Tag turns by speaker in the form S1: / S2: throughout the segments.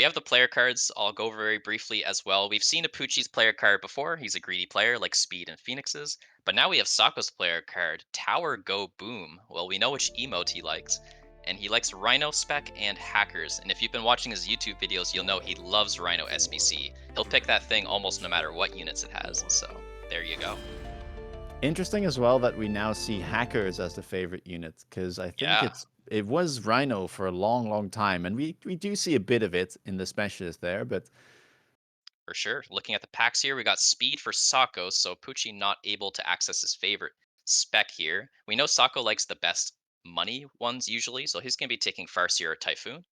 S1: We have the player cards. I'll go very briefly as well. We've seen Apuchi's player card before. He's a greedy player like Speed and Phoenix's. But now we have Sako's player card, Tower Go Boom. Well, we know which emote he likes. And he likes Rhino Spec and Hackers. And if you've been watching his YouTube videos, you'll know he loves Rhino SBC. He'll pick that thing almost no matter what units it has. So there you go.
S2: Interesting as well that we now see hackers as the favorite unit, because I think
S1: Yeah.
S2: it was Rhino for a long, long time, and we do see a bit of it in the specialist there, but
S1: For sure. Looking at the packs here, we got speed for Sako, so Pucci not able to access his favorite spec here. We know Sako likes the best money ones usually, so he's going to be taking Farseer or Typhoon.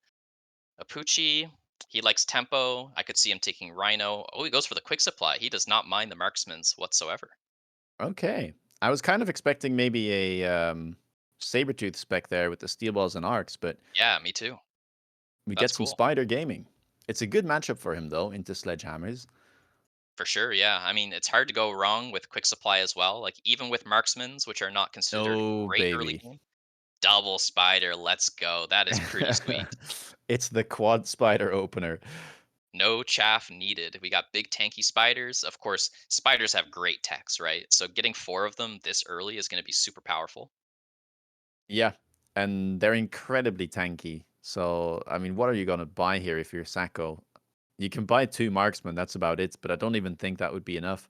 S1: Apuchi, he likes Tempo. I could see him taking Rhino. Oh, he goes for the Quick Supply. He does not mind the Marksmans whatsoever.
S2: okay. I was kind of expecting maybe a Sabretooth spec there with the steel balls and arcs, but
S1: Yeah, me too.
S2: we get
S1: That's
S2: some
S1: cool.
S2: Spider gaming. It's a good matchup for him though, into Sledgehammers.
S1: For sure, yeah. I mean, it's hard to go wrong with Quick Supply as well. Like, even with Marksmans, which are not considered
S2: Oh,
S1: great early
S2: baby.
S1: game, double Spider, let's go. That is pretty sweet.
S2: It's the quad spider opener.
S1: No chaff needed. We got big tanky spiders. Of course, spiders have great techs, right? So getting four of them this early is going to be super powerful.
S2: Yeah, and they're incredibly tanky. So, I mean, what are you going to buy here if you're Sacco? You can buy two marksmen, that's about it, but I don't even think that would be enough.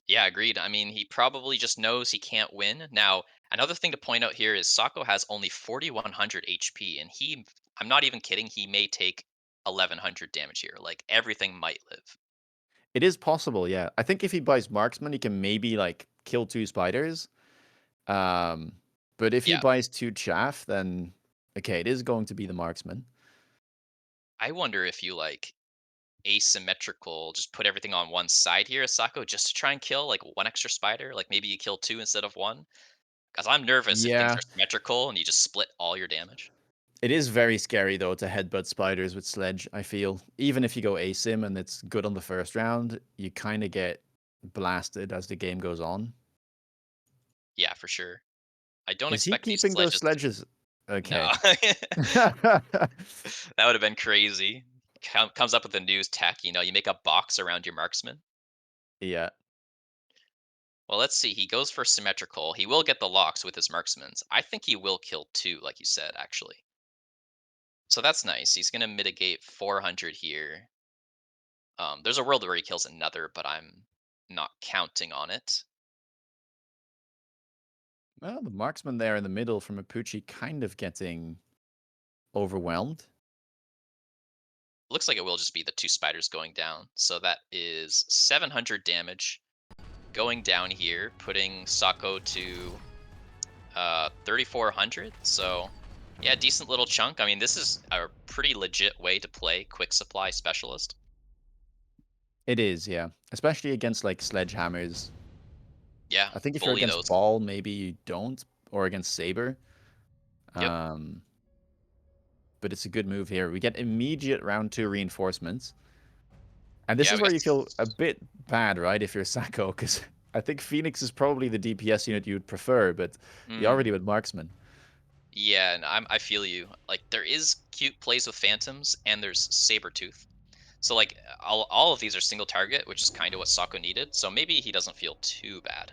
S1: Yeah, agreed. I mean, he probably just knows he can't win. Now, another thing to point out here is Sako has only 4100 HP, and I'm not even kidding, he may take 1100 damage here. Like, everything might live.
S2: It is possible, yeah. I think if he buys marksman, he can maybe like kill two spiders. Um, but if he
S1: Yeah.
S2: buys two chaff, then okay, it is going to be the marksman.
S1: I wonder if you, like, asymmetrical, just put everything on one side here as Sako just to try and kill, like, one extra spider. Like, maybe you kill two instead of one. 'Cause I'm nervous if things
S2: Yeah,
S1: are symmetrical and you just split all your damage.
S2: it is very scary though to headbutt spiders with sledge, I feel. Even if you go asym and it's good on the first round, you kind of get blasted as the game goes on.
S1: Yeah, for sure. I don't
S2: Is he
S1: expect these
S2: keeping those
S1: sledges to.
S2: sledges?
S1: No.
S2: Okay.
S1: That would have been crazy. Comes up with a news tech, you make a box around your marksman.
S2: Yeah.
S1: Well, let's see, he goes for symmetrical. He will get the locks with his marksmans. I think he will kill 2, like you said, actually. So that's nice. He's gonna mitigate 400 here. There's a world where he kills another, but I'm not counting on it.
S2: Well, the marksman there in the middle from Apucci kind of getting overwhelmed.
S1: Looks like it will just be the 2 spiders going down. So that is 700 damage going down here, putting Sako to 3400. So yeah, decent little chunk. I mean, this is a pretty legit way to play quick supply specialist.
S2: It is, yeah. Especially against like sledgehammers.
S1: Yeah,
S2: I think if you're
S1: bully
S2: against
S1: those.
S2: Ball, maybe you don't, or against Saber.
S1: Yep.
S2: Um, but it's a good move here. We get immediate round two reinforcements. And this
S1: Yeah,
S2: is
S1: we
S2: where
S1: got
S2: you feel a bit bad, right, if you're Sacco, because I think Phoenix is probably the DPS unit you would prefer, but you
S1: mm,
S2: already with Marksman.
S1: yeah, and I feel you. Like there is cute plays with phantoms and there's Sabretooth. So like all of these are single target, which is kind of what Sako needed. So maybe he doesn't feel too bad.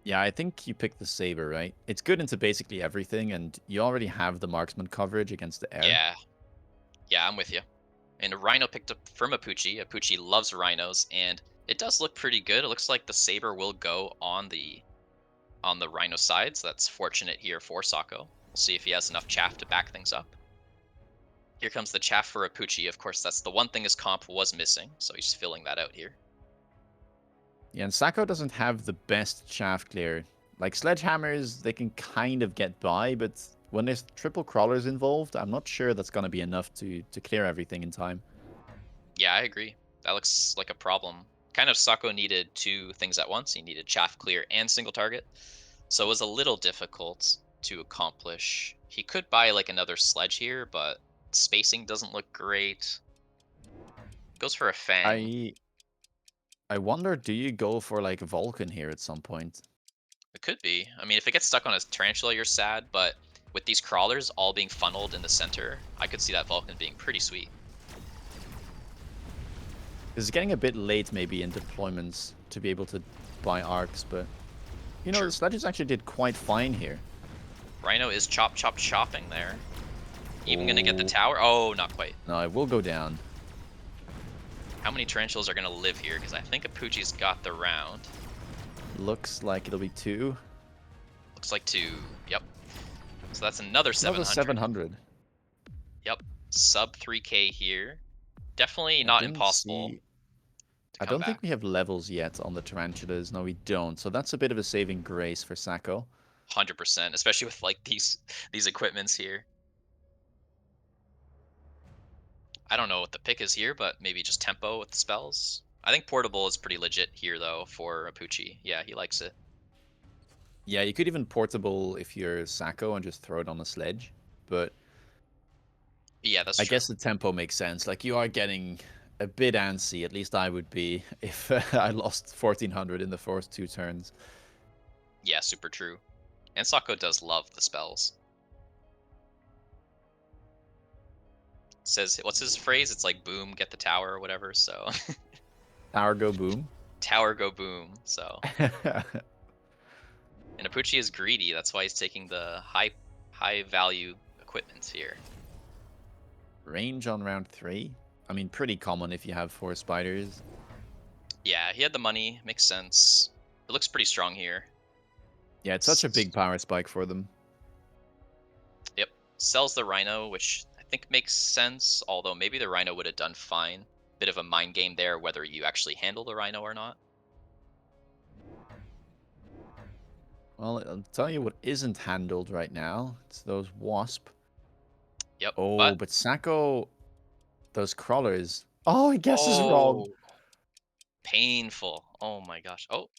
S2: Yeah, I think you pick the Saber, right? It's good into basically everything, and you already have the Marksman coverage against the air.
S1: Yeah, yeah, I'm with you. And a Rhino picked up from Apuchi. Apuchi loves rhinos, and it does look pretty good. It looks like the saber will go on the Rhino side, so that's fortunate here for Sako. We'll see if he has enough chaff to back things up. Here comes the chaff for Apuchi. Of course, that's the one thing his comp was missing, so he's filling that out here.
S2: Yeah, and Sacco doesn't have the best shaft clear. Like sledgehammers, they can kind of get by, but when there's triple crawlers involved, I'm not sure that's going to be enough to clear everything in time.
S1: Yeah, I agree. That looks like a problem. Kind of Sako needed two things at once. He needed chaff clear and single target. So it was a little difficult to accomplish. He could buy like another sledge here, but spacing doesn't look great. Goes for a fang.
S2: I I wonder, do you go for like Vulcan here at some point?
S1: It could be. I mean, if it gets stuck on a tarantula, you're sad, but with these crawlers all being funneled in the center, I could see that Vulcan being pretty sweet.
S2: It's getting a bit late maybe in deployments to be able to buy arcs, but you know, the
S1: True.
S2: sledges actually did quite fine here.
S1: Rhino is chop chop chopping there. Even gonna get the
S2: Oh,
S1: tower. Oh, not quite.
S2: no, it will go down.
S1: How many tarantulas are gonna live here? Because I think Apuchi's got the round.
S2: Looks like it'll be 2.
S1: Looks like two. Yep. So that's another
S2: Another
S1: 700.
S2: 700.
S1: Yep. Sub 3K here. Definitely
S2: I
S1: not
S2: didn't
S1: impossible
S2: see...
S1: to
S2: I
S1: come
S2: don't think
S1: back.
S2: we have levels yet on the tarantulas. No, we don't. So that's a bit of a saving grace for Sacco.
S1: 100%, especially with like these equipments here. I don't know what the pick is here, but maybe just tempo with the spells. I think portable is pretty legit here though for Apuchi. Yeah, he likes it.
S2: Yeah, you could even portable if you're Sacco and just throw it on a sledge. But
S1: Yeah, that's
S2: I
S1: true.
S2: guess the tempo makes sense. Like, you are getting a bit antsy, at least I would be, if I lost 1400 in the first 2 turns.
S1: Yeah, super true. And Sako does love the spells. Says what's his phrase? It's like boom, get the tower or whatever. So
S2: Tower go boom.
S1: tower go boom. So and Apuchi is greedy. That's why he's taking the high value equipment here.
S2: Range on round 3. I mean, pretty common if you have 4 spiders.
S1: Yeah, he had the money. Makes sense. It looks pretty strong here.
S2: Yeah, it's such a
S1: S-
S2: big power spike for them.
S1: Yep. Sells the Rhino, which I think makes sense, although maybe the Rhino would have done fine. Bit of a mind game there, whether you actually handle the Rhino or not.
S2: Well, I'll tell you what isn't handled right now. It's those wasp.
S1: Yep.
S2: Oh,
S1: But
S2: but Sacco, those crawlers. Oh, he guesses wrong.
S1: oh, painful. Oh my gosh. Oh,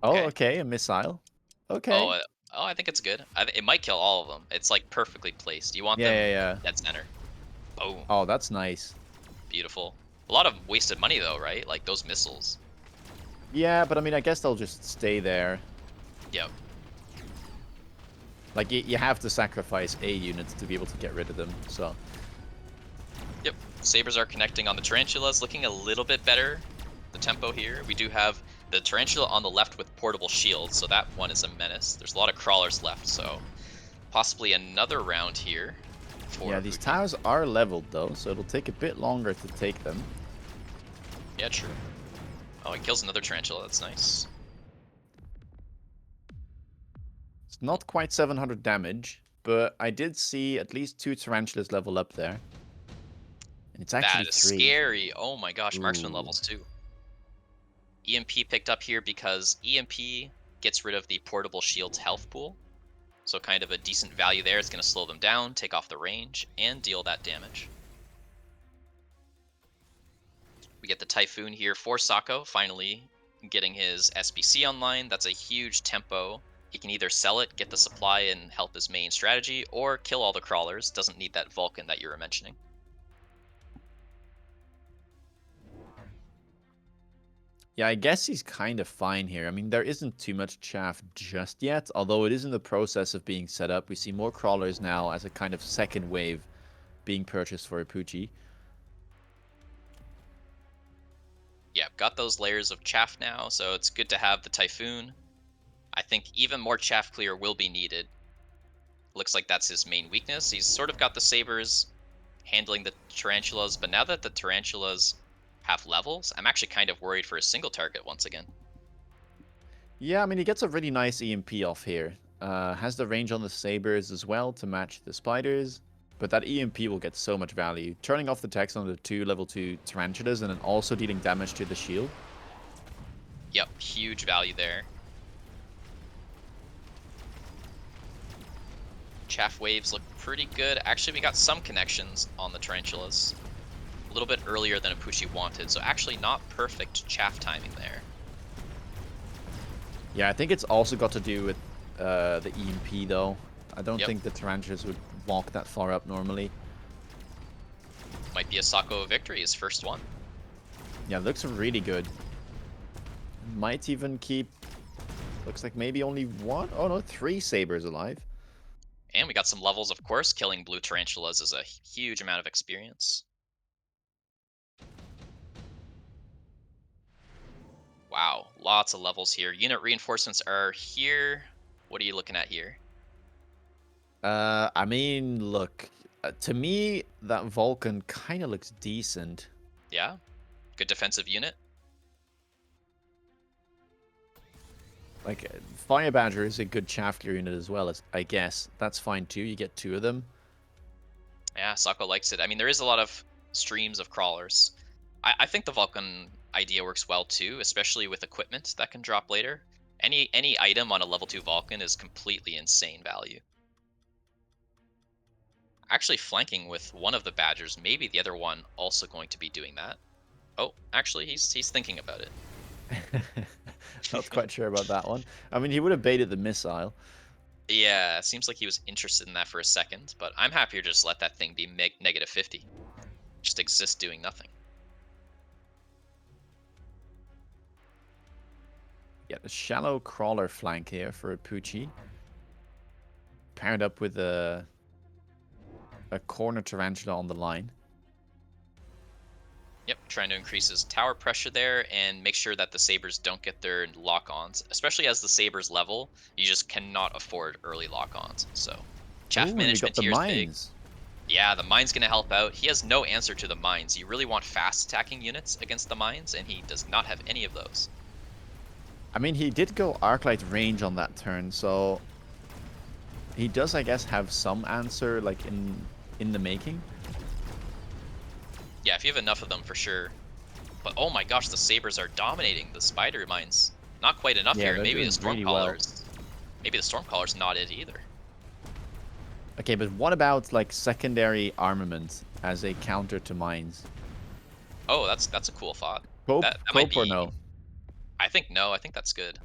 S2: Oh,
S1: okay.
S2: okay, a missile.
S1: Oh,
S2: Okay.
S1: oh, I think it's good. It might kill all of them. It's like perfectly placed. You want
S2: Yeah,
S1: them
S2: yeah, yeah.
S1: dead center. Boom.
S2: Oh, that's nice.
S1: Beautiful. A lot of wasted money though, right? Like those missiles.
S2: Yeah, but I mean, I guess they'll just stay there.
S1: Yep.
S2: Like, you have to sacrifice a unit to be able to get rid of them, so...
S1: Yep. Sabers are connecting on the tarantulas, looking a little bit better. The tempo here. We do have the tarantula on the left with portable shields, so that one is a menace. There's a lot of crawlers left, so possibly another round here
S2: Yeah,
S1: for
S2: these
S1: Apuchi.
S2: towers are leveled, though, so it'll take a bit longer to take them.
S1: Yeah, true. Oh, it kills another tarantula. That's nice.
S2: It's not quite 700 damage, but I did see at least 2 tarantulas level up there. And it's actually
S1: That is
S2: 3.
S1: scary. Oh my gosh, marksman
S2: Ooh.
S1: levels too. EMP picked up here because EMP gets rid of the portable shield's health pool. So kind of a decent value there. It's going to slow them down, take off the range, and deal that damage. We get the Typhoon here for Sako, finally getting his SBC online. That's a huge tempo. He can either sell it, get the supply, and help his main strategy, or kill all the crawlers. Doesn't need that Vulcan that you were mentioning.
S2: Yeah, I guess he's kind of fine here. I mean, there isn't too much chaff just yet, although it is in the process of being set up. We see more crawlers now as a kind of second wave being purchased for Ipuchi.
S1: Yeah, got those layers of chaff now, so it's good to have the Typhoon. I think even more chaff clear will be needed. Looks like that's his main weakness. He's sort of got the sabers handling the tarantulas, but now that the tarantulas have levels, I'm actually kind of worried for a single target once again.
S2: Yeah, I mean, he gets a really nice EMP off here. Has the range on the sabers as well to match the spiders. But that EMP will get so much value. Turning off the text on the 2 level 2 tarantulas and then also dealing damage to the shield.
S1: Yep, huge value there. Chaff waves look pretty good. Actually, we got some connections on the tarantulas. A little bit earlier than Apuchi wanted, so actually not perfect chaff timing there.
S2: Yeah, I think it's also got to do with the EMP, though. I don't
S1: Yep,
S2: think the tarantulas would walk that far up normally.
S1: might be a Sako victory, his first one.
S2: Yeah, looks really good. Might even keep... Looks like maybe only 1? Oh, no, 3 sabers alive.
S1: And we got some levels, of course. Killing blue tarantulas is a huge amount of experience. Wow, lots of levels here. Unit reinforcements are here. What are you looking at here?
S2: I mean, look, to me, that Vulcan kind of looks decent.
S1: Yeah, good defensive unit.
S2: Like, Fire Badger is a good chaff clear unit as well, as I guess. That's fine too. You get two of them.
S1: Yeah, Sako likes it. I mean, there is a lot of streams of crawlers. I think the Vulcan idea works well too, especially with equipment that can drop later. Any item on a level 2 Vulcan is completely insane value. Actually flanking with one of the Badgers, maybe the other one also going to be doing that. Oh, actually he's thinking about it.
S2: Not quite sure about that one. I mean, he would have baited the missile.
S1: Yeah, seems like he was interested in that for a second, but I'm happier to just let that thing be negative 50. Just exist doing nothing.
S2: Get a shallow crawler flank here for a Poochie. Paired up with a corner tarantula on the line.
S1: Yep, trying to increase his tower pressure there and make sure that the Sabres don't get their lock-ons. Especially as the Sabres level, you just cannot afford early lock-ons. So, chaff
S2: Oh, and we got
S1: management
S2: the
S1: here is big.
S2: mines.
S1: Yeah, the mine's going to help out. He has no answer to the mines. You really want fast attacking units against the mines, and he does not have any of those.
S2: I mean, he did go Arclight range on that turn, so he does, I guess, have some answer, like, in the making.
S1: Yeah, if you have enough of them, for sure. But oh my gosh, the Sabres are dominating the Spider mines. Not quite enough
S2: Yeah,
S1: here.
S2: they're
S1: Maybe the
S2: doing really well.
S1: Stormcallers. Maybe the Stormcaller's not it either.
S2: Okay, but what about, like, secondary armament as a counter to mines?
S1: Oh, that's a cool thought.
S2: Cope?
S1: That might
S2: Cope or
S1: be.
S2: no?
S1: I think no. I think that's good.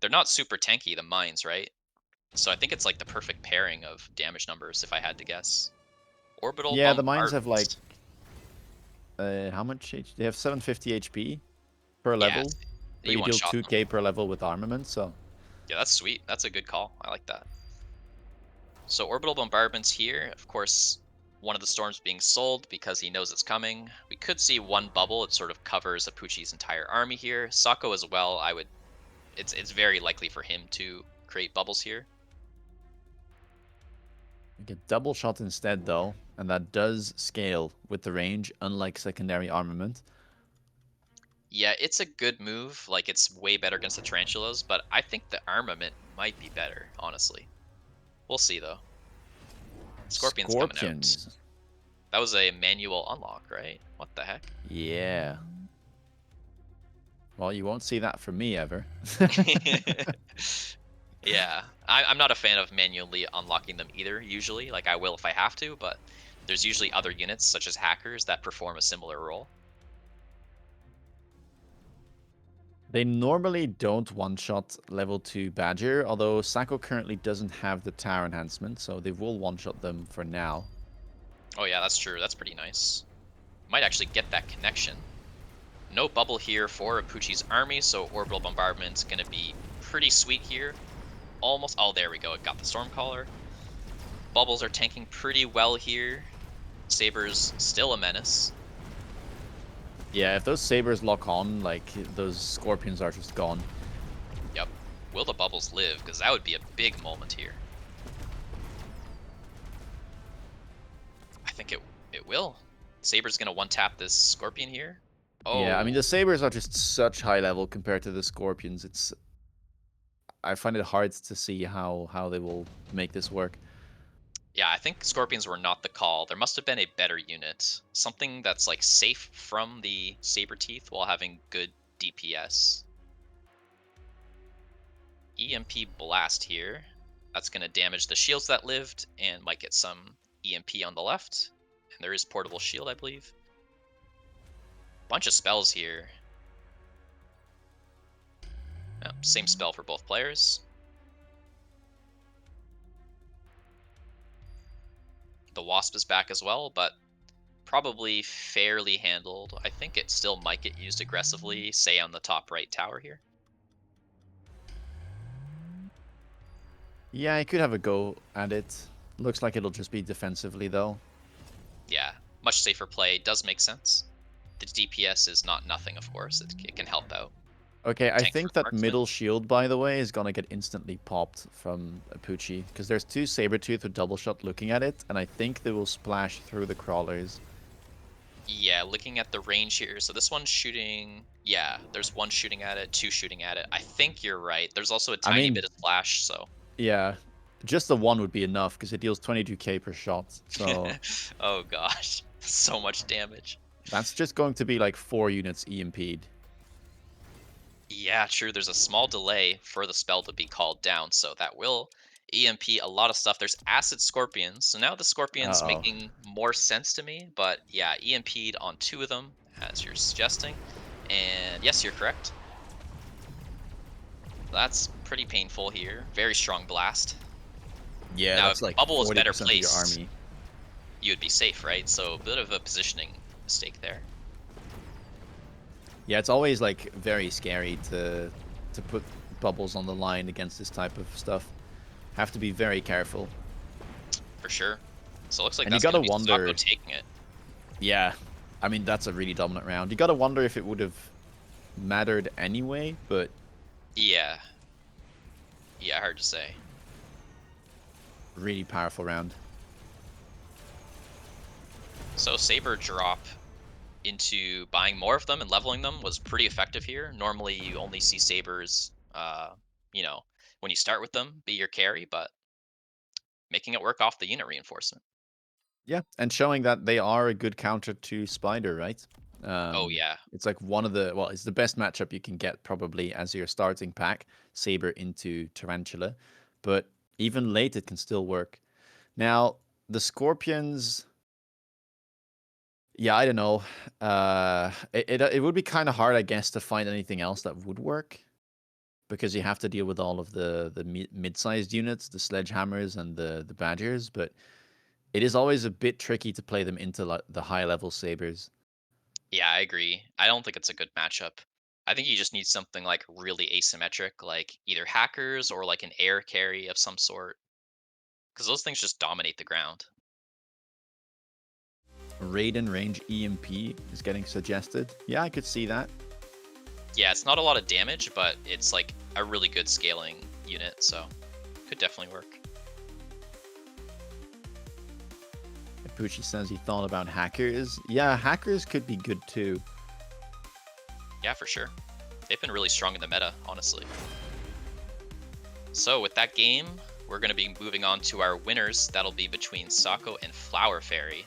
S1: They're not super tanky, the mines, right? So I think it's like the perfect pairing of damage numbers, if I had to guess. Orbital
S2: Yeah, the mines have, like,
S1: bombardment.
S2: how much They have 750 HP per
S1: Yes,
S2: level, but
S1: you
S2: you
S1: one
S2: deal
S1: shot them.
S2: 2k per level with armament, so...
S1: Yeah, that's sweet. That's a good call. I like that. So orbital bombardment's here. Of course, one of the storms being sold because he knows it's coming. We could see one bubble. It sort of covers Apuchi's entire army here. Sako as well. I would. It's very likely for him to create bubbles here.
S2: You get double shot instead, though, and that does scale with the range, unlike secondary armament.
S1: Yeah, it's a good move. Like it's way better against the tarantulas, but I think the armament might be better. Honestly, we'll see though. Scorpion's coming out.
S2: Scorpions.
S1: That was a manual unlock, right? What the heck?
S2: Yeah. Well, you won't see that from me ever.
S1: Yeah, I'm not a fan of manually unlocking them either, usually. Like, I will if I have to, but there's usually other units, such as hackers, that perform a similar role.
S2: They normally don't one-shot level 2 Badger, although Sako currently doesn't have the tower enhancement, so they will one-shot them for now.
S1: Oh yeah, that's true. That's pretty nice. Might actually get that connection. No bubble here for Apuchi's army, so orbital bombardment's gonna be pretty sweet here. Almost. Oh, there we go. It got the Stormcaller. Bubbles are tanking pretty well here. Saber's still a menace.
S2: Yeah, if those sabers lock on, like, those scorpions are just gone.
S1: Yep. Will the bubbles live? Because that would be a big moment here. I think it will. Saber's gonna one tap this Scorpion here.
S2: Yeah, I mean,
S1: Oh,
S2: the sabers are just such high level compared to the scorpions. I find it hard to see how they will make this work.
S1: yeah. I think Scorpions were not the call. There must have been a better unit, something that's like safe from the Saber Teeth while having good DPS. EMP blast here. That's gonna damage the shields that lived and might get some EMP on the left. And there is portable shield, I believe. Bunch of spells here. Same spell for both players. The Wasp is back as well, but probably fairly handled. I think it still might get used aggressively, say on the top right tower here.
S2: Yeah, I could have a go at it. Looks like it'll just be defensively, though.
S1: Yeah, much safer play. Does make sense. the DPS is not nothing, of course. It can help out.
S2: Okay, I
S1: Tank for
S2: think that
S1: marksman.
S2: middle shield, by the way, is gonna get instantly popped from a Poochie. Because there's two Sabertooth with double shot looking at it, and I think they will splash through the crawlers.
S1: Yeah, looking at the range here. So this one's shooting. Yeah, there's one shooting at it, two shooting at it. I think you're right. There's also a
S2: I
S1: tiny
S2: mean,
S1: bit of splash, so.
S2: yeah, just the one would be enough, because it deals 22k per shot. So
S1: Oh gosh, so much damage.
S2: that's just going to be like 4 units EMP'd.
S1: Yeah, true. There's a small delay for the spell to be called down, so that will EMP a lot of stuff. There's Acid Scorpions, so now the Scorpion's
S2: Uh-oh.
S1: making more sense to me, but yeah, EMP'd on two of them, as you're suggesting. And yes, you're correct. That's pretty painful here. Very strong blast.
S2: Yeah,
S1: Now, if
S2: that's
S1: the
S2: like
S1: bubble was better
S2: 40% of your
S1: placed,
S2: army.
S1: you would be safe, right? So a bit of a positioning mistake there.
S2: Yeah, it's always like very scary to put bubbles on the line against this type of stuff. Have to be very careful.
S1: For sure. So it looks like
S2: And you
S1: that's going to
S2: gotta
S1: be Sako
S2: wonder,
S1: taking it.
S2: yeah, I mean, that's a really dominant round. You gotta wonder if it would have mattered anyway, but
S1: Yeah. Yeah, hard to say.
S2: really powerful round.
S1: So Saber drop into buying more of them and leveling them was pretty effective here. Normally, you only see Sabers, you know, when you start with them, be your carry, but making it work off the unit reinforcement.
S2: Yeah, and showing that they are a good counter to Spider, right?
S1: Oh, yeah.
S2: It's like one of the, well, it's the best matchup you can get probably as your starting pack, Saber into Tarantula. But even late, it can still work. Now, the Scorpions, yeah, I don't know. It would be kind of hard, I guess, to find anything else that would work because you have to deal with all of the mid-sized units, the sledgehammers and the badgers. But it is always a bit tricky to play them into the high-level sabers.
S1: Yeah, I agree. I don't think it's a good matchup. I think you just need something like really asymmetric, like either hackers or like an air carry of some sort, because those things just dominate the ground.
S2: Raiden range EMP is getting suggested. Yeah, I could see that.
S1: Yeah, it's not a lot of damage, but it's like a really good scaling unit, so could definitely work.
S2: Ipuchi says he thought about hackers. Yeah, hackers could be good too.
S1: Yeah, for sure. They've been really strong in the meta, honestly. So with that game, we're going to be moving on to our winners. That'll be between Sako and Flower Fairy.